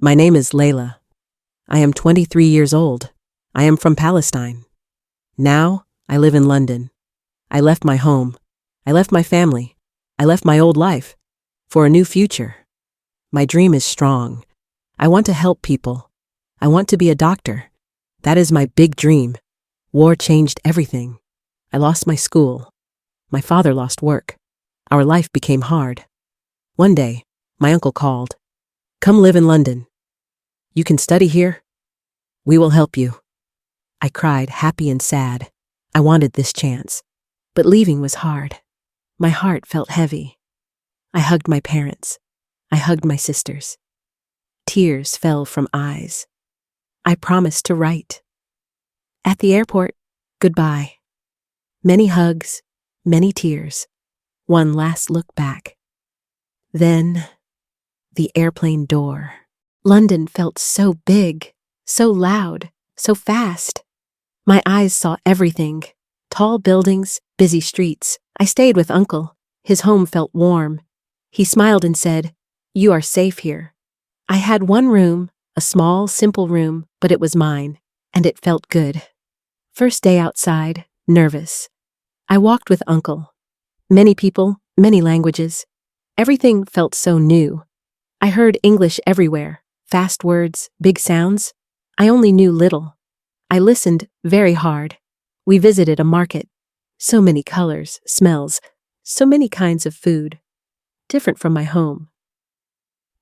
My name is Layla. I am 23 years old. I am from Palestine. Now, I live in London. I left my home. I left my family. I left my old life for a new future. My dream is strong. I want to help people. I want to be a doctor. That is my big dream. War changed everything. I lost my school. My father lost work. Our life became hard. One day, my uncle called. Come live in London. You can study here. We will help you. I cried, happy and sad. I wanted this chance. But leaving was hard. My heart felt heavy. I hugged my parents. I hugged my sisters. Tears fell from eyes. I promised to write. At the airport, goodbye. Many hugs, many tears. One last look back. Then, the airplane door. London felt so big, so loud, so fast. My eyes saw everything. Tall buildings, busy streets. I stayed with Uncle. His home felt warm. He smiled and said, "You are safe here." I had one room, a small, simple room, but it was mine, and it felt good. First day outside, nervous. I walked with Uncle. Many people, many languages. Everything felt so new. I heard English everywhere, fast words, big sounds. I only knew little. I listened very hard. We visited a market. So many colors, smells, so many kinds of food. Different from my home.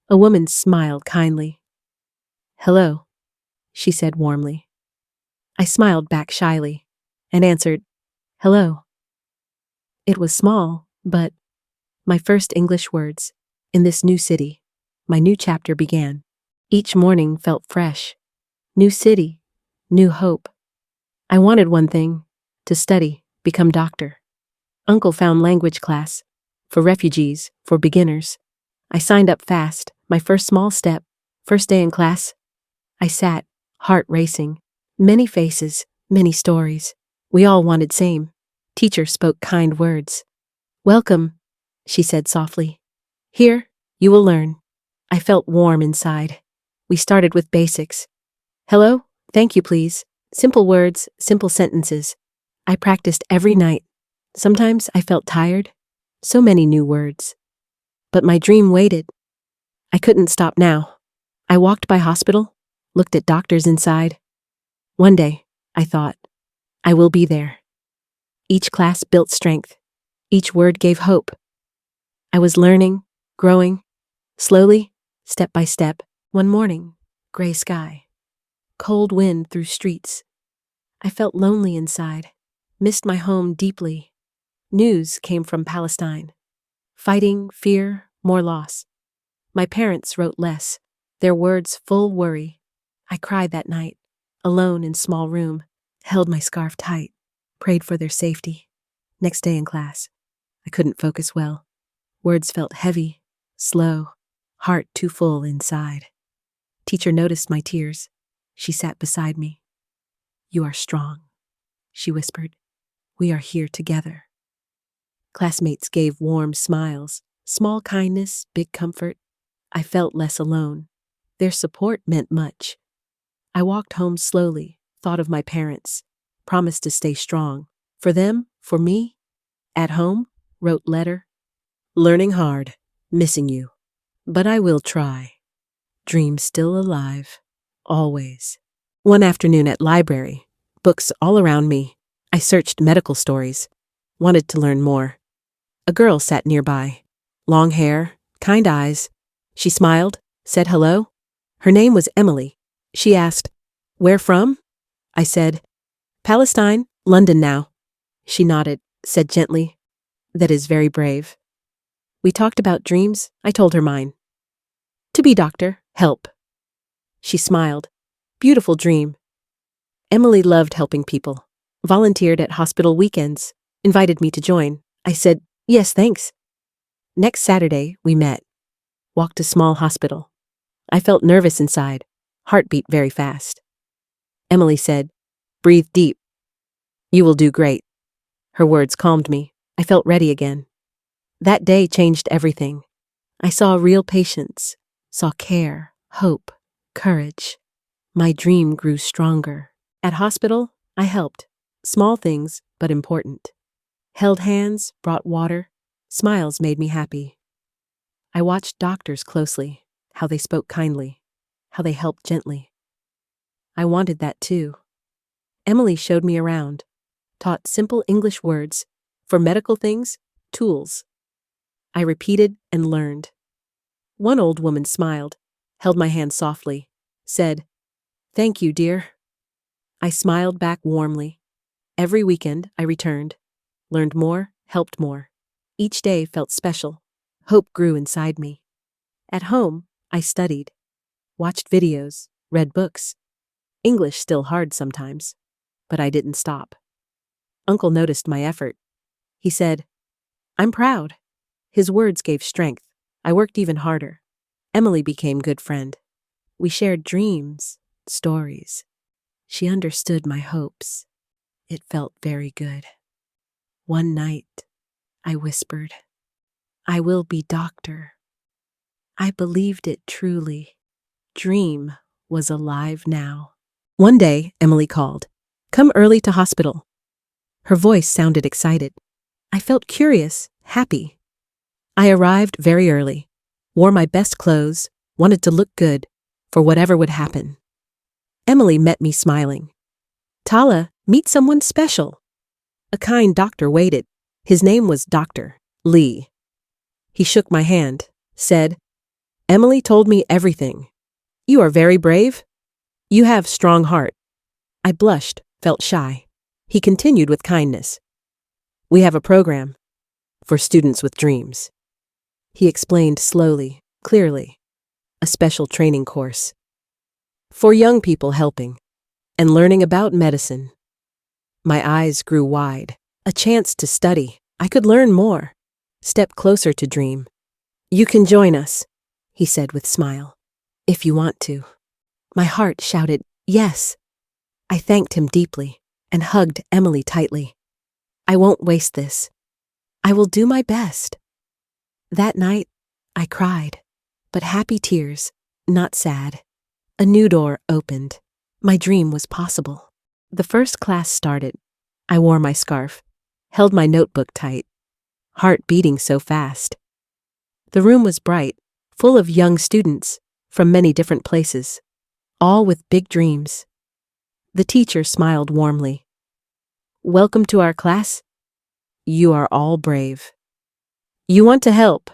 A woman smiled kindly. "Hello," she said warmly. I smiled back shyly and answered, "Hello." It was small, but my first English words. In this new city, my new chapter began. Each morning felt fresh. New city, new hope. I wanted one thing, to study, become doctor. Uncle found language class, for refugees, for beginners. I signed up fast, my first small step, first day in class. I sat, heart racing. Many faces, many stories. We all wanted same. Teacher spoke kind words. "Welcome," she said softly. "Here, you will learn." I felt warm inside. We started with basics. "Hello, thank you please." Simple words, simple sentences. I practiced every night. Sometimes I felt tired. So many new words. But my dream waited. I couldn't stop now. I walked by hospital, looked at doctors inside. One day, I thought, I will be there. Each class built strength. Each word gave hope. I was learning, growing, slowly, step by step. One morning, gray sky, cold wind through streets. I felt lonely inside, missed my home deeply. News came from Palestine. Fighting, fear, more loss. My parents wrote less, their words full worry. I cried that night, alone in small room, held my scarf tight, prayed for their safety. Next day in class, I couldn't focus well. Words felt heavy, slow, heart too full inside. Teacher noticed my tears. She sat beside me. "You are strong," she whispered. "We are here together." Classmates gave warm smiles, small kindness, big comfort. I felt less alone. Their support meant much. I walked home slowly, thought of my parents, promised to stay strong. For them, for me. At home, wrote letter. "Learning hard, missing you. But I will try. Dream still alive, always." One afternoon at library, books all around me. I searched medical stories, wanted to learn more. A girl sat nearby. Long hair, kind eyes. She smiled, said hello. Her name was Emily. She asked, "Where from?" I said, "Palestine, London now." She nodded, said gently, "That is very brave." We talked about dreams. I told her mine. To be doctor, help. She smiled. Beautiful dream. Emily loved helping people. Volunteered at hospital weekends. Invited me to join. I said, "Yes, thanks." Next Saturday, we met. Walked to small hospital. I felt nervous inside. Heartbeat very fast. Emily said, "Breathe deep. You will do great." Her words calmed me. I felt ready again. That day changed everything. I saw real patients, saw care, hope, courage. My dream grew stronger. At hospital, I helped. Small things, but important. Held hands, brought water. Smiles made me happy. I watched doctors closely, how they spoke kindly, how they helped gently. I wanted that too. Emily showed me around, taught simple English words, for medical things, tools. I repeated and learned. One old woman smiled, held my hand softly, said, "Thank you, dear." I smiled back warmly. Every weekend I returned, learned more, helped more. Each day felt special. Hope grew inside me. At home, I studied, watched videos, read books. English still hard sometimes, but I didn't stop. Uncle noticed my effort. He said, "I'm proud." His words gave strength. I worked even harder. Emily became good friend. We shared dreams, stories. She understood my hopes. It felt very good. One night, I whispered, "I will be doctor." I believed it truly. Dream was alive now. One day, Emily called, "Come early to hospital." Her voice sounded excited. I felt curious, happy. I arrived very early, wore my best clothes, wanted to look good for whatever would happen. Emily met me smiling. "Tala, meet someone special." A kind doctor waited. His name was Dr. Lee. He shook my hand, said, "Emily told me everything. You are very brave. You have strong heart." I blushed, felt shy. He continued with kindness. "We have a program for students with dreams." He explained slowly, clearly. A special training course for young people helping and learning about medicine. My eyes grew wide. A chance to study. I could learn more. Step closer to dream. "You can join us," he said with smile, "if you want to." My heart shouted, "Yes." I thanked him deeply and hugged Emily tightly. "I won't waste this. I will do my best." That night, I cried, but happy tears, not sad. A new door opened. My dream was possible. The first class started. I wore my scarf, held my notebook tight, heart beating so fast. The room was bright, full of young students from many different places, all with big dreams. The teacher smiled warmly. "Welcome to our class. You are all brave. You want to help."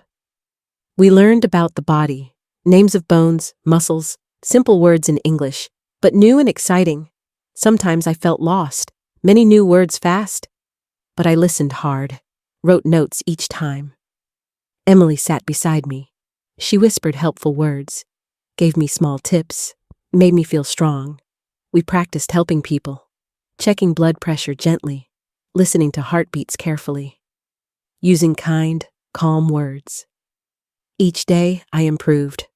We learned about the body, names of bones, muscles, simple words in English, but new and exciting. Sometimes I felt lost, many new words fast, but I listened hard, wrote notes each time. Emily sat beside me. She whispered helpful words, gave me small tips, made me feel strong. We practiced helping people, checking blood pressure gently, listening to heartbeats carefully, using kind, calm words. Each day I improved,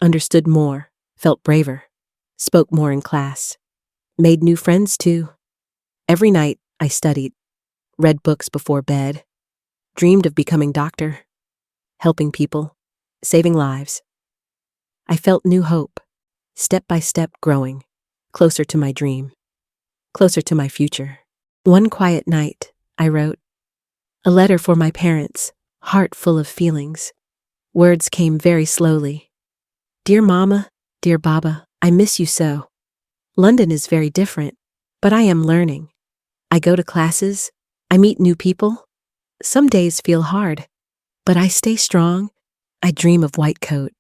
understood more, felt braver, spoke more in class, made new friends too. Every night I studied, read books before bed, dreamed of becoming doctor, helping people, saving lives. I felt new hope, step by step growing, closer to my dream, closer to my future. One quiet night, I wrote a letter for my parents, heart full of feelings. Words came very slowly. "Dear Mama, dear Baba, I miss you so. London is very different, but I am learning. I go to classes, I meet new people. Some days feel hard, but I stay strong. I dream of white coat,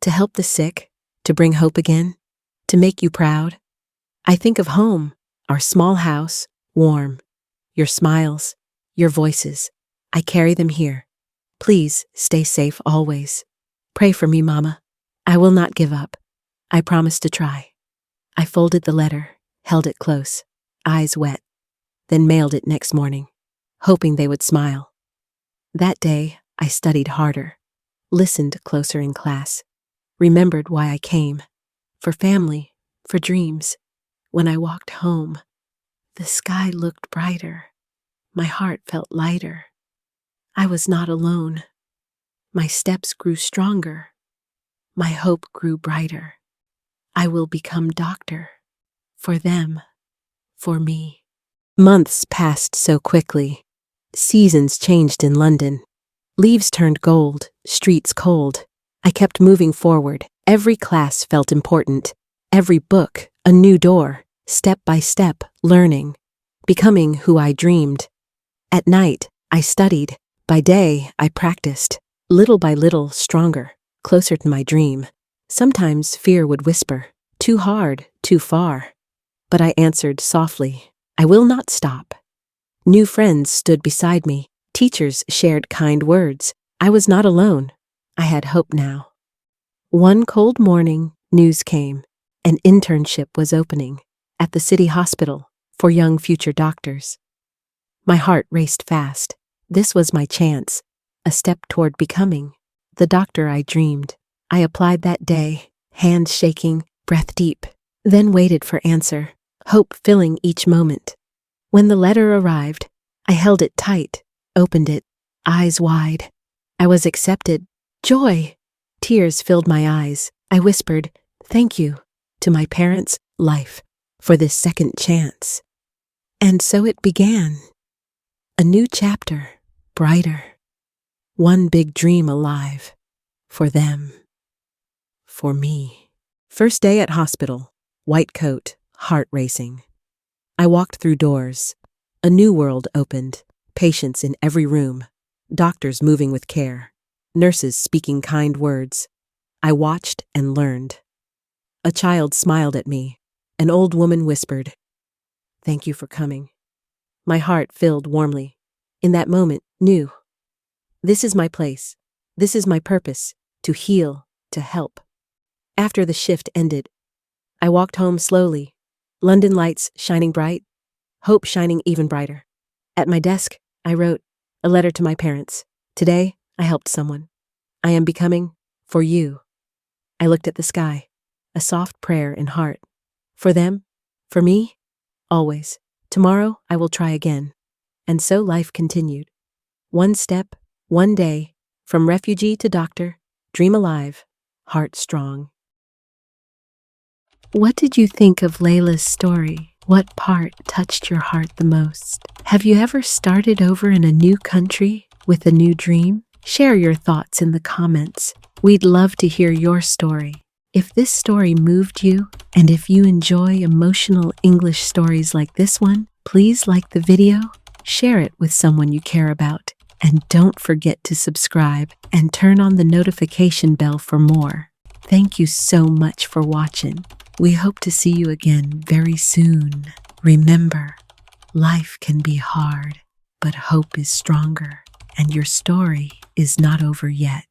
to help the sick, to bring hope again, to make you proud. I think of home, our small house, warm. Your smiles, your voices, I carry them here. Please stay safe always. Pray for me, Mama. I will not give up. I promise to try." I folded the letter, held it close, eyes wet, then mailed it next morning, hoping they would smile. That day, I studied harder, listened closer in class, remembered why I came, for family, for dreams. When I walked home, the sky looked brighter. My heart felt lighter. I was not alone. My steps grew stronger. My hope grew brighter. I will become doctor. For them. For me. Months passed so quickly. Seasons changed in London. Leaves turned gold, streets cold. I kept moving forward. Every class felt important. Every book, a new door. Step by step, learning. Becoming who I dreamed. At night, I studied. By day, I practiced. Little by little, stronger, closer to my dream. Sometimes fear would whisper, too hard, too far. But I answered softly, I will not stop. New friends stood beside me. Teachers shared kind words. I was not alone. I had hope now. One cold morning, news came. An internship was opening at the city hospital for young future doctors. My heart raced fast. This was my chance, a step toward becoming the doctor I dreamed. I applied that day, hands shaking, breath deep, then waited for answer, hope filling each moment. When the letter arrived, I held it tight, opened it, eyes wide. I was accepted. Joy! Tears filled my eyes. I whispered, thank you, to my parents' life, for this second chance. And so it began. A new chapter, brighter. One big dream alive. For them. For me. First day at hospital. White coat, heart racing. I walked through doors. A new world opened. Patients in every room. Doctors moving with care. Nurses speaking kind words. I watched and learned. A child smiled at me. An old woman whispered, thank you for coming. My heart filled warmly. In that moment, knew. This is my place. This is my purpose, to heal, to help. After the shift ended, I walked home slowly, London lights shining bright, hope shining even brighter. At my desk, I wrote a letter to my parents. Today, I helped someone. I am becoming for you. I looked at the sky, a soft prayer in heart. For them, for me, always. Tomorrow, I will try again. And so life continued. One step, one day, from refugee to doctor, dream alive, heart strong. What did you think of Layla's story? What part touched your heart the most? Have you ever started over in a new country with a new dream? Share your thoughts in the comments. We'd love to hear your story. If this story moved you, and if you enjoy emotional English stories like this one, please like the video, share it with someone you care about, and don't forget to subscribe and turn on the notification bell for more. Thank you so much for watching. We hope to see you again very soon. Remember, life can be hard, but hope is stronger, and your story is not over yet.